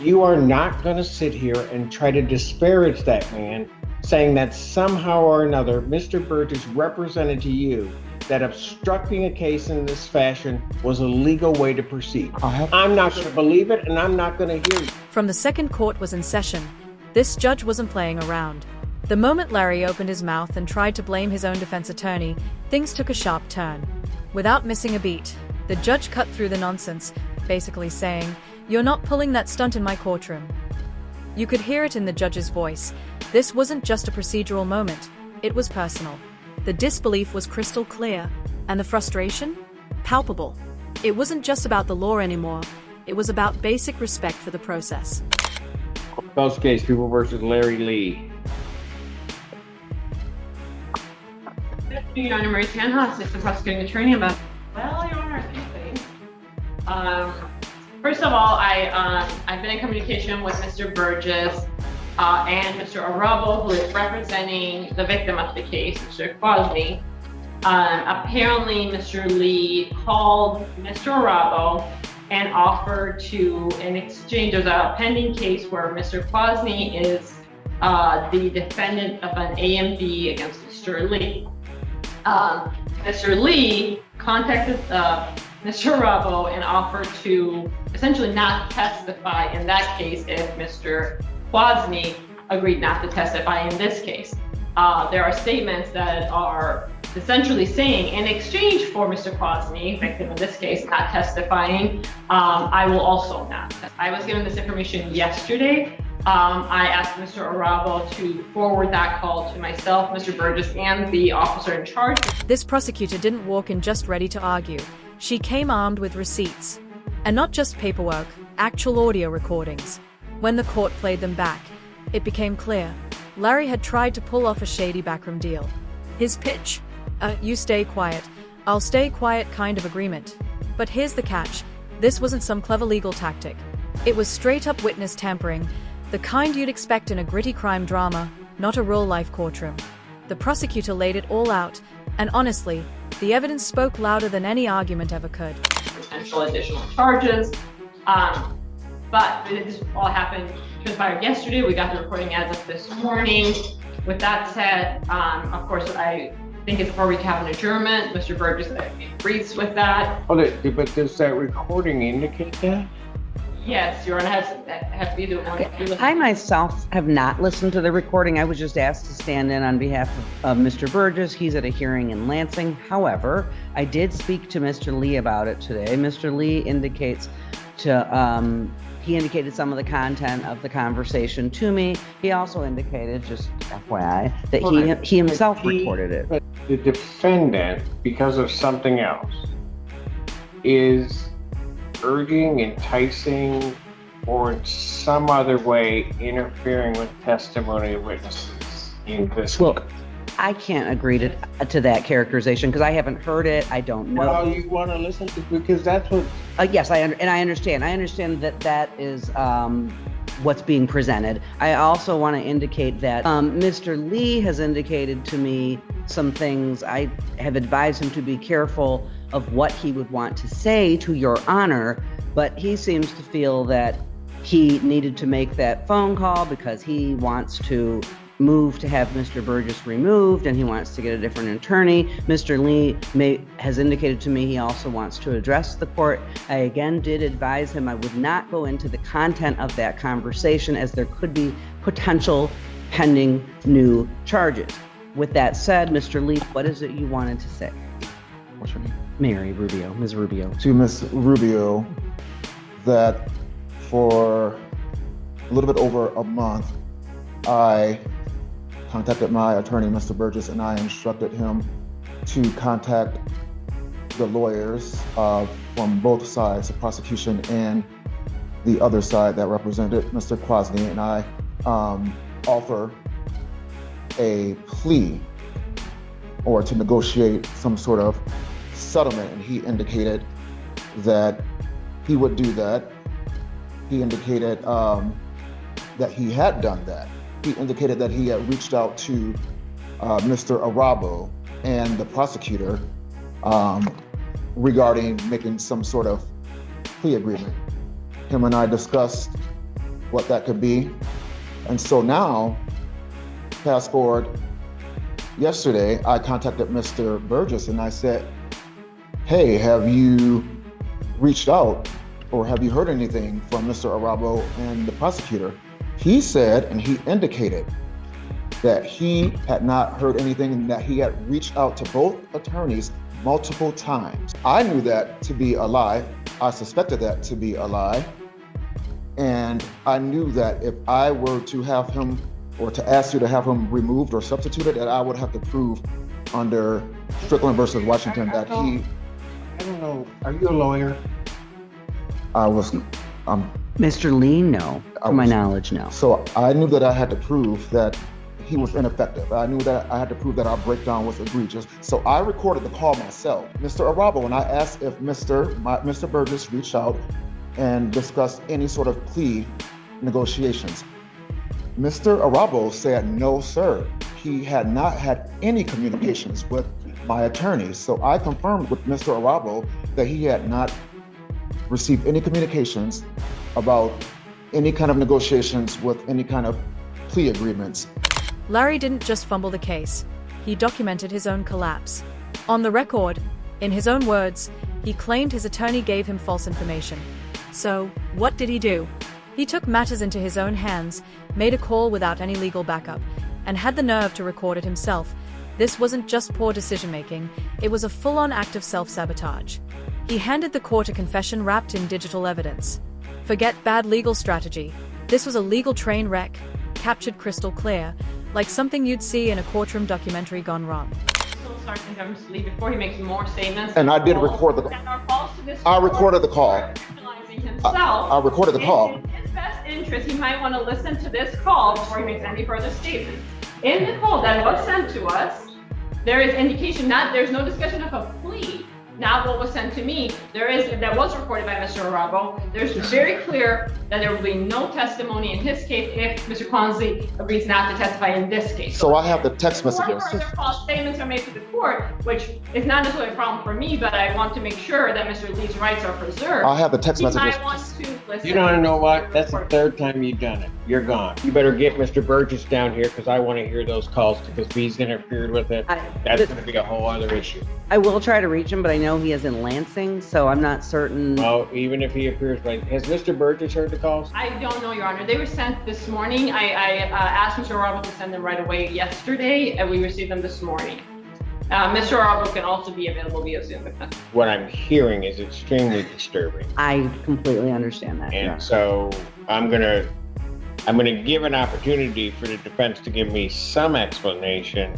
You are not going to sit here and try to disparage that man, saying that somehow or another, Mr. Burgess represented to you that obstructing a case in this fashion was a legal way to proceed. I'm not going to believe it, and I'm not going to hear you. From the second court was in session, this judge wasn't playing around. The moment Larry opened his mouth and tried to blame his own defense attorney, things took a sharp turn. Without missing a beat, the judge cut through the nonsense, basically saying, "You're not pulling that stunt in my courtroom." You could hear it in the judge's voice. This wasn't just a procedural moment, it was personal. The disbelief was crystal clear, and the frustration? Palpable. It wasn't just about the law anymore, it was about basic respect for the process. False case, People versus Larry Lee. Your Honor, Mary Tanha, Assistant Prosecuting Attorney. Well, Your Honor, a few things. First of all, I've been in communication with Mr. Burgess and Mr. Arabo, who is representing the victim of the case, Mr. Quasny. Apparently, Mr. Lee called Mr. Arabo and offered to, in exchange, there's a pending case where Mr. Quasny is the defendant of an AMD against Mr. Lee. Mr. Lee contacted Mr. Arabo and offered to essentially not testify in that case if Mr. Quasny agreed not to testify in this case. There are statements that are essentially saying, in exchange for Mr. Quasny, victim in this case, not testifying, I will also not. I was given this information yesterday. I asked Mr. Arabo to forward that call to myself, Mr. Burgess, and the officer in charge. This prosecutor didn't walk in just ready to argue. She came armed with receipts. And not just paperwork, actual audio recordings. When the court played them back, it became clear. Larry had tried to pull off a shady backroom deal. His pitch, you stay quiet, I'll stay quiet kind of agreement. But here's the catch, this wasn't some clever legal tactic. It was straight up witness tampering, the kind you'd expect in a gritty crime drama, not a real-life courtroom. The prosecutor laid it all out, and honestly, the evidence spoke louder than any argument ever could. Potential additional charges, but this all transpired yesterday. We got the recording as of this morning. With that said, of course, I think it's appropriate to have an adjournment. Mr. Burgess agrees with that. But does that recording indicate that? Yes, Your Honor, have you do one. Okay. I myself have not listened to the recording. I was just asked to stand in on behalf of Mr. Burgess. He's at a hearing in Lansing. However, I did speak to Mr. Lee about it today. Mr. Lee indicated some of the content of the conversation to me. He also indicated, just FYI, that he himself recorded it. But the defendant, because of something else, is urging, enticing, or in some other way interfering with testimony of witnesses in this case. I can't agree to that characterization because I haven't heard it. I don't know. Well, you want to listen to, because that's what. Yes, I understand. I understand that is what's being presented. I also want to indicate that Mr. Lee has indicated to me some things. I have advised him to be careful of what he would want to say to Your Honor, but he seems to feel that he needed to make that phone call because he wants to move to have Mr. Burgess removed and he wants to get a different attorney. Mr. Lee has indicated to me he also wants to address the court. I again did advise him I would not go into the content of that conversation as there could be potential pending new charges. With that said, Mr. Lee, what is it you wanted to say? What's your name? Mary Rubio, Ms. Rubio. To Ms. Rubio, that for a little bit over a month, I contacted my attorney, Mr. Burgess, and I instructed him to contact the lawyers from both sides, the prosecution and the other side that represented Mr. Quasny, and I offer a plea or to negotiate some sort of settlement, and he indicated that he would do that. He indicated that he had done that. He indicated that he had reached out to Mr. Arabo and the prosecutor regarding making some sort of plea agreement. Him and I discussed what that could be. And so now, fast forward, yesterday, I contacted Mr. Burgess and I said, hey, have you reached out or have you heard anything from Mr. Arabo and the prosecutor? He said, and he indicated that he had not heard anything and that he had reached out to both attorneys multiple times. I knew that to be a lie. I suspected that to be a lie. And I knew that if I were to have him or to ask you to have him removed or substituted, that I would have to prove under Strickland versus Washington that he... I don't know, are you a lawyer? I was, Mr. Lee, no. To my knowledge, no. So I knew that I had to prove that he was ineffective. I knew that I had to prove that our breakdown was egregious. So I recorded the call myself. Mr. Arabo, and I asked if Mr. Burgess reached out and discussed any sort of plea negotiations. Mr. Arabo said, no, sir. He had not had any communications with my attorneys. So I confirmed with Mr. Arabo that he had not received any communications about any kind of negotiations with any kind of plea agreements. Larry didn't just fumble the case, he documented his own collapse. On the record, in his own words, he claimed his attorney gave him false information. So, what did he do? He took matters into his own hands, made a call without any legal backup, and had the nerve to record it himself. This wasn't just poor decision-making, it was a full-on act of self-sabotage. He handed the court a confession wrapped in digital evidence. Forget bad legal strategy. This was a legal train wreck, captured crystal clear, like something you'd see in a courtroom documentary gone wrong. So sorry to interrupt Mr. Lee before he makes more statements. And I did record the call. I recorded the call. I recorded the call. In his best interest, he might want to listen to this call before he makes any further statements. In the call that was sent to us, there is indication there's no discussion of a plea. Not what was sent to me. That was recorded by Mr. Arabo. There's very clear that there will be no testimony in his case if Mr. Kwanzi agrees not to testify in this case. So I have the text messages. Further false statements are made to the court, which is not necessarily a problem for me, but I want to make sure that Mr. Lee's rights are preserved. I have the text messages. He might want to listen. You don't know what? That's the third time you've done it. You're gone. You better get Mr. Burgess down here because I want to hear those calls because if he's interfered with it, that's going to be a whole other issue. I will try to reach him, but I know he is in Lansing, so I'm not certain. Oh, even if he appears, has Mr. Burgess heard the calls? I don't know, Your Honor. They were sent this morning. I asked Mr. Arabo to send them right away yesterday, and we received them this morning. Mr. Arabo can also be available via Zoom. What I'm hearing is extremely disturbing. I completely understand that. And so I'm gonna give an opportunity for the defense to give me some explanation,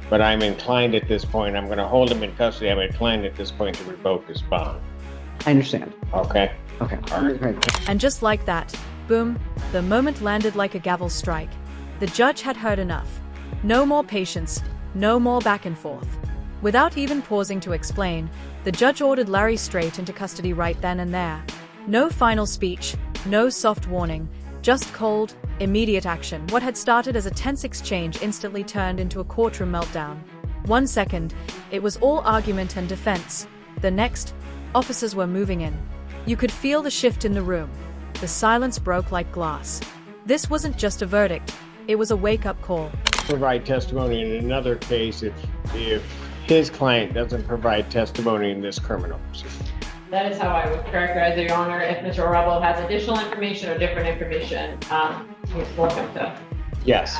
but I'm inclined at this point, I'm gonna hold him in custody. I'm inclined at this point to revoke his bond. I understand. Okay? Okay. All right. And just like that, boom, the moment landed like a gavel strike. The judge had heard enough. No more patience, no more back and forth. Without even pausing to explain, the judge ordered Larry straight into custody right then and there. No final speech, no soft warning, just cold, immediate action. What had started as a tense exchange instantly turned into a courtroom meltdown. 1 second, it was all argument and defense. The next, officers were moving in. You could feel the shift in the room. The silence broke like glass. This wasn't just a verdict, it was a wake-up call. Provide testimony in another case if his client doesn't provide testimony in this criminal proceeding. That is how I would characterize it, Your Honor. If Mr. Arabo has additional information or different information, he's welcome to. Yes.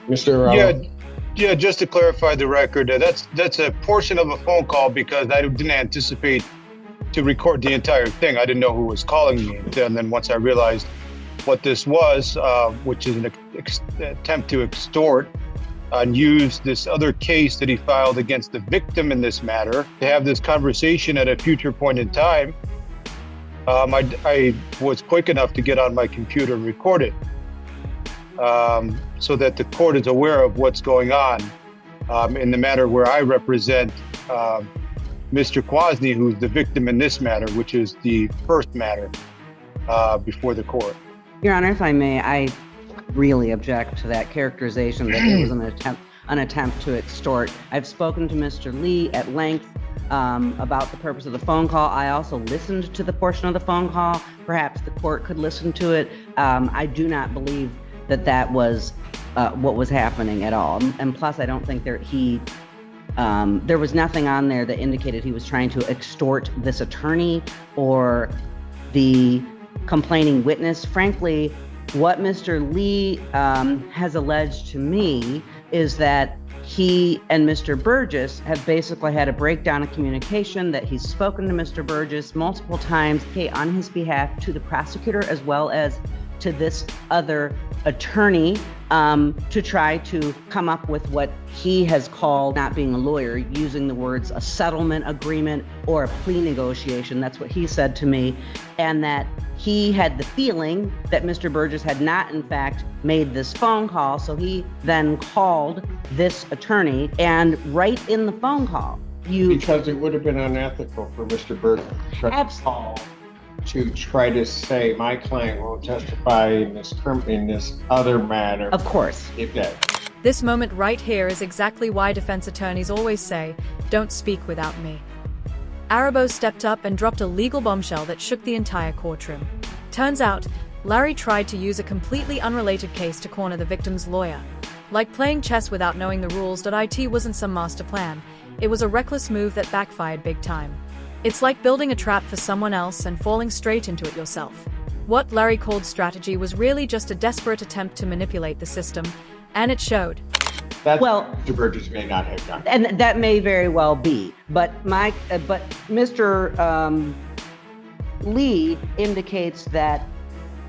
Mr. Arabo. Yeah, just to clarify the record, that's a portion of a phone call because I didn't anticipate to record the entire thing. I didn't know who was calling me. And then once I realized what this was, which is an attempt to extort and use this other case that he filed against the victim in this matter to have this conversation at a future point in time, I was quick enough to get on my computer and record it so that the court is aware of what's going on in the matter where I represent Mr. Kwasny, who's the victim in this matter, which is the first matter before the court. Your Honor, if I may, I really object to that characterization that it was an attempt to extort. I've spoken to Mr. Lee at length about the purpose of the phone call. I also listened to the portion of the phone call. Perhaps the court could listen to it. I do not believe that was what was happening at all. And plus, I don't think there was nothing on there that indicated he was trying to extort this attorney or the complaining witness. Frankly, what Mr. Lee has alleged to me is that he and Mr. Burgess have basically had a breakdown of communication, that he's spoken to Mr. Burgess multiple times on his behalf to the prosecutor as well as to this other attorney to try to come up with what he has called, not being a lawyer, using the words a settlement agreement or a plea negotiation. That's what he said to me. And that he had the feeling that Mr. Burgess had not, in fact, made this phone call. So he then called this attorney, and right in the phone call, because it would have been unethical for Mr. Burgess to try to say my client won't testify in this other matter. Of course. This moment right here is exactly why defense attorneys always say, "Don't speak without me." Arabo stepped up and dropped a legal bombshell that shook the entire courtroom. Turns out, Larry tried to use a completely unrelated case to corner the victim's lawyer. Like playing chess without knowing the rules, IT wasn't some master plan. It was a reckless move that backfired big time. It's like building a trap for someone else and falling straight into it yourself. What Larry called strategy was really just a desperate attempt to manipulate the system, and it showed. Mr. Burgess may not have done. And that may very well be, but Mr. Lee indicates that,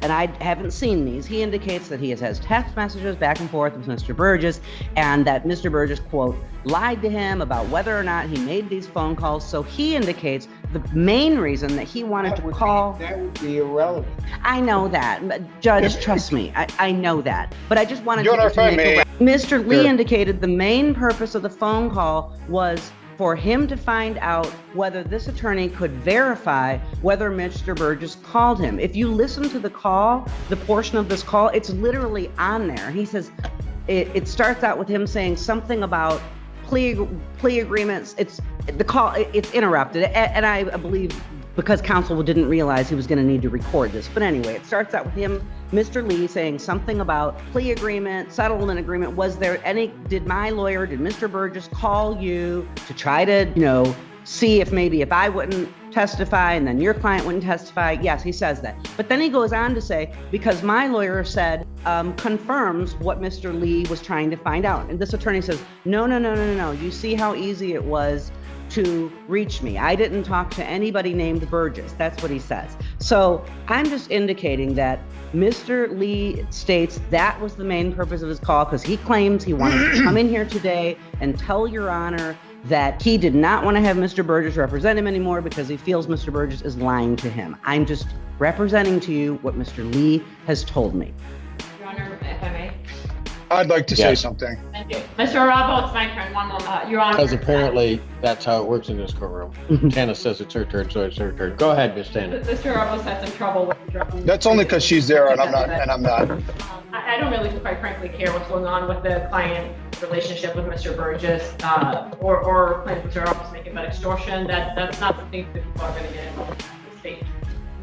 and I haven't seen these, he indicates that he has text messages back and forth with Mr. Burgess, and that Mr. Burgess, quote, lied to him about whether or not he made these phone calls. So he indicates the main reason that he wanted to call. That would be irrelevant. I know that. Judge, trust me, I know that. But I just wanted to make Mr. Lee indicated the main purpose of the phone call was for him to find out whether this attorney could verify whether Mr. Burgess called him. If you listen to the call, the portion of this call, it's literally on there. He says, it starts out with him saying something about plea agreements. It's interrupted. And I believe because counsel didn't realize he was going to need to record this. But anyway, it starts out with him, Mr. Lee, saying something about plea agreement, settlement agreement. Did Mr. Burgess call you to try to, see if I wouldn't testify and then your client wouldn't testify? Yes, he says that. But then he goes on to say, because my lawyer said, confirms what Mr. Lee was trying to find out. And this attorney says, no. You see how easy it was to reach me. I didn't talk to anybody named Burgess. That's what he says. So I'm just indicating that Mr. Lee states that was the main purpose of his call, because he claims he wanted to come in here today and tell Your Honor that he did not want to have Mr. Burgess represent him anymore because he feels Mr. Burgess is lying to him. I'm just representing to you what Mr. Lee has told me. Your Honor, if I may. I'd like to say something. Thank you. Mr. Arabo, it's my turn. One moment. Your Honor. Because apparently that's how it works in this courtroom. Tana says it's her turn, so it's her turn. Go ahead, Ms. Tana. Mr. Arabo's had some trouble with interrupting. That's only because she's there and I'm not. I don't really, quite frankly, care what's going on with the client relationship with Mr. Burgess or claims Mr. Arabo's making about extortion. That's not something that people are going to get involved in this state.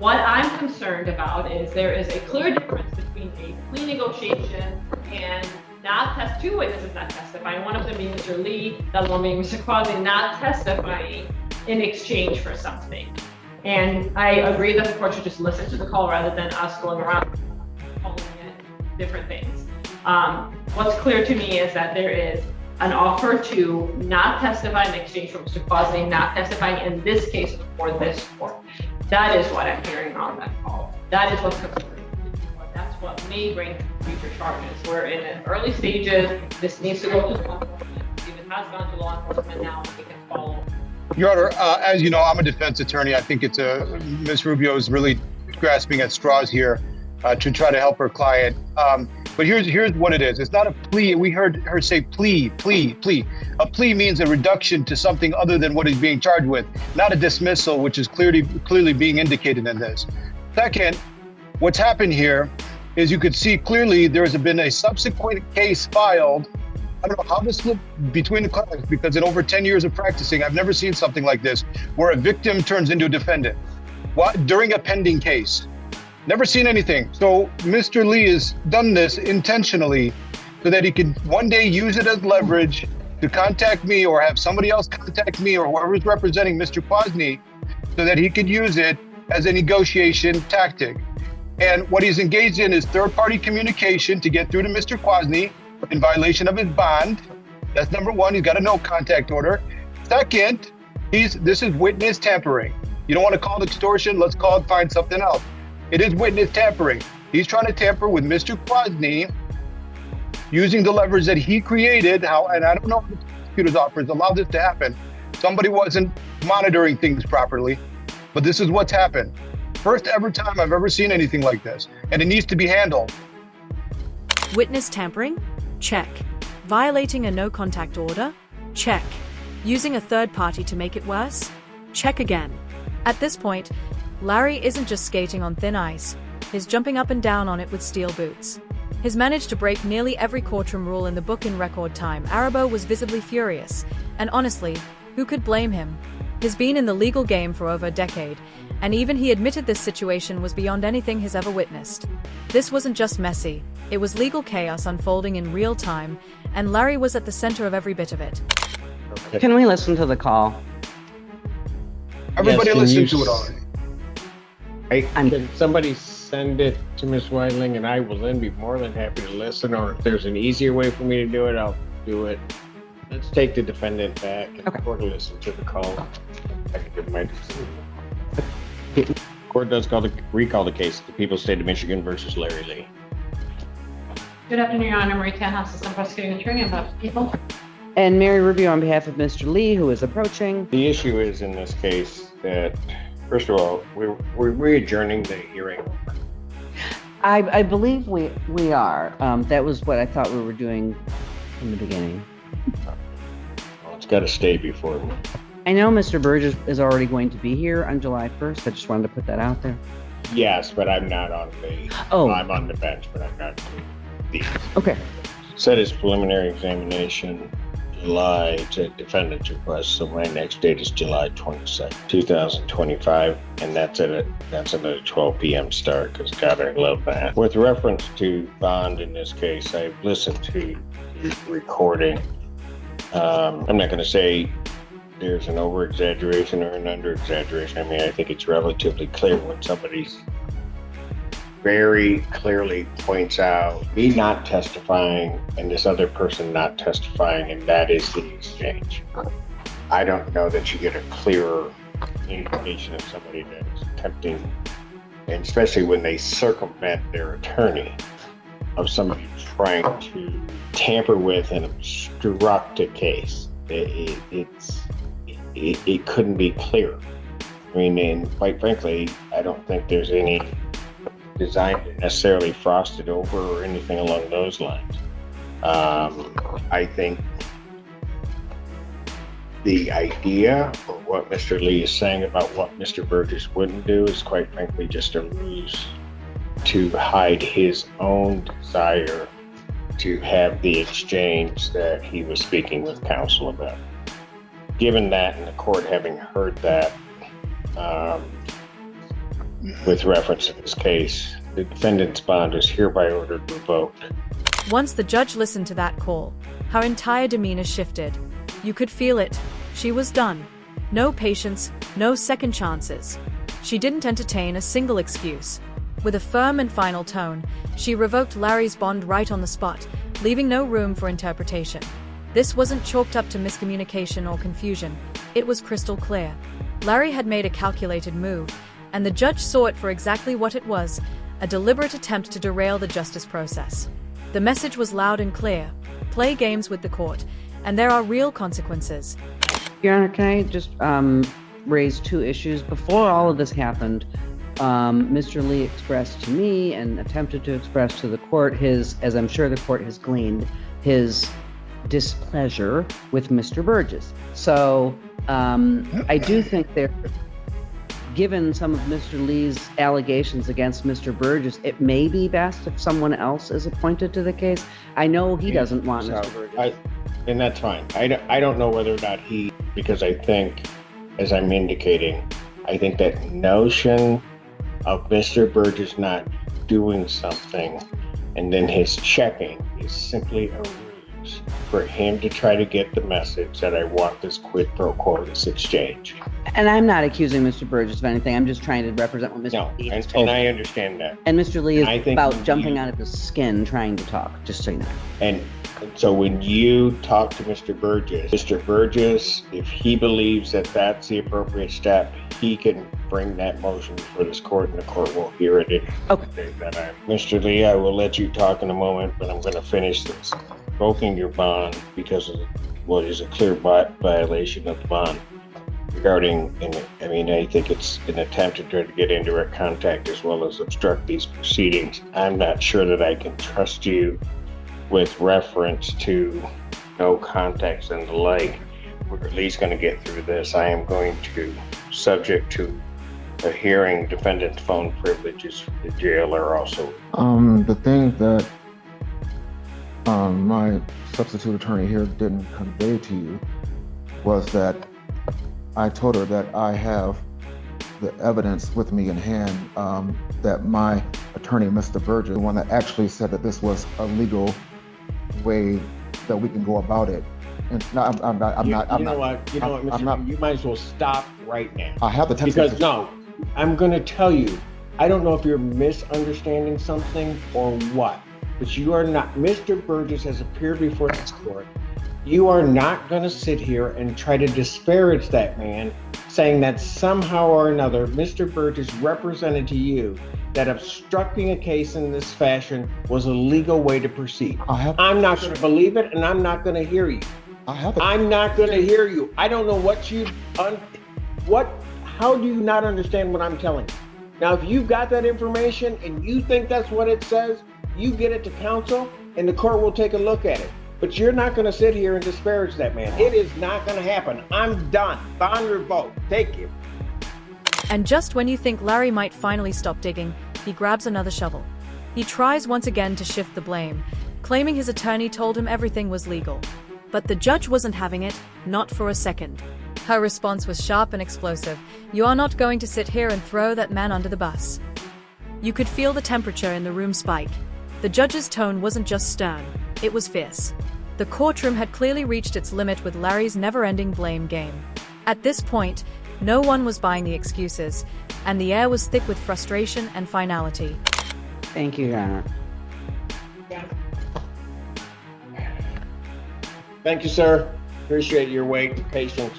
What I'm concerned about is there is a clear difference between a plea negotiation and two witnesses not testifying, one of them being Mr. Lee, the other one being Mr. Quasi, not testifying in exchange for something. And I agree that the court should just listen to the call rather than us going around calling it different things. What's clear to me is that there is an offer to not testify in exchange for Mr. Quasi not testifying in this case before this court. That is what I'm hearing on that call. That is what's concerning. That's what may bring future charges. We're in the early stages. This needs to go to law enforcement. If it has gone to law enforcement now, we can follow. Your Honor, as you know, I'm a defense attorney. I think Ms. Rubio is really grasping at straws here to try to help her client. But here's what it is. It's not a plea. We heard her say plea. A plea means a reduction to something other than what he's being charged with, not a dismissal, which is clearly being indicated in this. Second, what's happened here is you could see clearly there has been a subsequent case filed. I don't know how this looked between the clients, because in over 10 years of practicing, I've never seen something like this, where a victim turns into a defendant during a pending case. Never seen anything. So Mr. Lee has done this intentionally so that he could one day use it as leverage to contact me or have somebody else contact me or whoever is representing Mr. Kwasny so that he could use it as a negotiation tactic. And what he's engaged in is third-party communication to get through to Mr. Kwasny in violation of his bond. That's number one. He's got a no contact order. Second, this is witness tampering. You don't want to call it extortion. Let's find something else. It is witness tampering. He's trying to tamper with Mr. Kwasny using the leverage that he created. And I don't know if the prosecutor's office allowed this to happen. Somebody wasn't monitoring things properly, but this is what's happened. First ever time I've ever seen anything like this, and it needs to be handled. Witness tampering? Check. Violating a no contact order? Check. Using a third party to make it worse? Check again. At this point, Larry isn't just skating on thin ice, he's jumping up and down on it with steel boots. He's managed to break nearly every courtroom rule in the book in record time. Arabo was visibly furious, and honestly, who could blame him? He's been in the legal game for over a decade, and even he admitted this situation was beyond anything he's ever witnessed. This wasn't just messy, it was legal chaos unfolding in real time, and Larry was at the center of every bit of it. Can we listen to the call? Everybody Yes, can listen you to it already. Can somebody send it to Ms. Weidling, and I will then be more than happy to listen, or if there's an easier way for me to do it, I'll do it. Let's take the defendant back and Okay. court will listen to the call. I can give my decision. Court does recall the case, the People's State of Michigan versus Larry Lee. Good afternoon, Your Honor. Marie Tanhouse, Assistant Prosecuting Attorney on behalf of the people. And Mary Rubio on behalf of Mr. Lee, who is approaching. The issue is in this case that, first of all, we're adjourning the hearing. I believe we are. That was what I thought we were doing in the beginning. Well, it's got to stay before we. I know Mr. Burgess is already going to be here on July 1st. I just wanted to put that out there. Yes, but I'm not on the. Oh. I'm on the bench, but I'm not. Okay. Set his preliminary examination July to defendant's request, so my next date is July 22nd, 2025, and that's at a 12 p.m. start, because God, I love that. With reference to bond in this case, I've listened to the recording. I'm not going to say there's an over-exaggeration or an under-exaggeration. I mean, I think it's relatively clear when somebody's very clearly points out me not testifying and this other person not testifying, and that is the exchange. I don't know that you get a clearer indication of somebody that is attempting, and especially when they circumvent their attorney, of somebody trying to tamper with and obstruct a case. It couldn't be clearer. I mean, and quite frankly, I don't think there's any design to necessarily frost it over or anything along those lines. I think the idea or what Mr. Lee is saying about what Mr. Burgess wouldn't do is quite frankly just a ruse to hide his own desire to have the exchange that he was speaking with counsel about. Given that, and the court having heard that, with reference to this case, the defendant's bond is hereby ordered revoked. Once the judge listened to that call, her entire demeanor shifted. You could feel it. She was done. No patience, no second chances. She didn't entertain a single excuse. With a firm and final tone, she revoked Larry's bond right on the spot, leaving no room for interpretation. This wasn't chalked up to miscommunication or confusion. It was crystal clear. Larry had made a calculated move, and the judge saw it for exactly what it was, a deliberate attempt to derail the justice process. The message was loud and clear: play games with the court, and there are real consequences. Your Honor, can I just raise two issues? Before all of this happened, Mr. Lee expressed to me and attempted to express to the court his, as I'm sure the court has gleaned, his displeasure with Mr. Burgess. So I do think given some of Mr. Lee's allegations against Mr. Burgess, it may be best if someone else is appointed to the case. I know he doesn't want Mr. Burgess. And that's fine. I don't know whether or not because I think, as I'm indicating, I think that notion of Mr. Burgess not doing something and then his checking is simply a ruse for him to try to get the message that I want this quid pro quo, this exchange. And I'm not accusing Mr. Burgess of anything. I'm just trying to represent what Mr. No, Lee has and told I me. understand that. And Mr. Lee is I think about when jumping you- out of his skin trying to talk, just so you know. And so when you talk to Mr. Burgess, if he believes that that's the appropriate step, he can bring that motion before this court and the court will hear it. Okay. Mr. Lee, I will let you talk in a moment, but I'm going to finish this. Revoking your bond because of what is a clear violation of the bond regarding, I think it's an attempt to try to get indirect contact as well as obstruct these proceedings. I'm not sure that I can trust you with reference to no contacts and the like. We're at least going to get through this. I am going to, subject to a hearing, defendant's phone privileges for the jailer also. The thing that my substitute attorney here didn't convey to you was that I told her that I have the evidence with me in hand, that my attorney, Mr. Burgess, the one that actually said that this was a legal way that we can go about it. And no, You know what, Mr. You might as well stop right now. I have the text Because message. no, I'm going to tell you, I don't know if you're misunderstanding something or what, but you are not. Mr. Burgess has appeared before this court. You are not going to sit here and try to disparage that man, saying that somehow or another Mr. Burgess represented to you that obstructing a case in this fashion was a legal way to proceed. I'm not going to believe it, and I'm not going to hear you. I'm not going to hear you. I don't know how do you not understand what I'm telling you? Now, if you've got that information and you think that's what it says, you get it to counsel and the court will take a look at it. But you're not going to sit here and disparage that man. It is not going to happen. I'm done. Bond revoked. Thank you. And just when you think Larry might finally stop digging, he grabs another shovel. He tries once again to shift the blame, claiming his attorney told him everything was legal. But the judge wasn't having it, not for a second. Her response was sharp and explosive. "You are not going to sit here and throw that man under the bus." You could feel the temperature in the room spike. The judge's tone wasn't just stern, it was fierce. The courtroom had clearly reached its limit with Larry's never-ending blame game. At this point, no one was buying the excuses, and the air was thick with frustration and finality. Thank you, Your Honor. Thank you, sir. Appreciate your wait and patience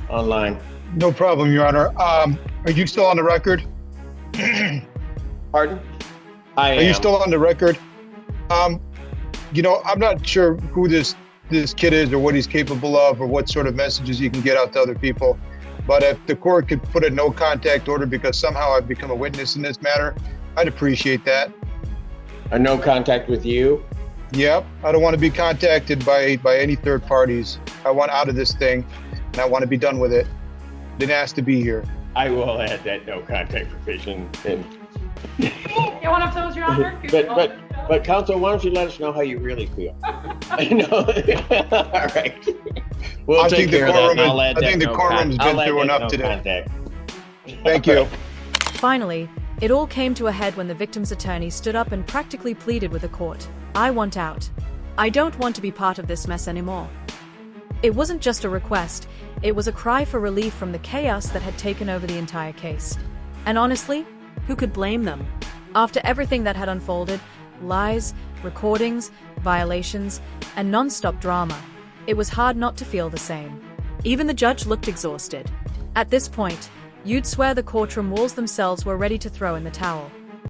online. No problem, Your Honor. Are you still on the record? Pardon? I am. Are you still on the record? I'm not sure who this kid is or what he's capable of or what sort of messages he can get out to other people. But if the court could put a no contact order because somehow I've become a witness in this matter, I'd appreciate that. A no contact with you? Yep. I don't want to be contacted by any third parties. I want out of this thing and I want to be done with it. Didn't ask to be here. I will add that no contact provision. And Get one of those, Your Honor? but counsel, why don't you let us know how you really feel? I know. All right. We'll I take think the care of that. courtroom And I'll add I that think the no courtroom's con- been I'll add through that enough no today. contact. Thank you. Finally, it all came to a head when the victim's attorney stood up and practically pleaded with the court. "I want out. I don't want to be part of this mess anymore." It wasn't just a request, it was a cry for relief from the chaos that had taken over the entire case. And honestly, who could blame them? After everything that had unfolded, lies, recordings, violations, and non-stop drama, it was hard not to feel the same. Even the judge looked exhausted. At this point, you'd swear the courtroom walls themselves were ready to throw in the towel.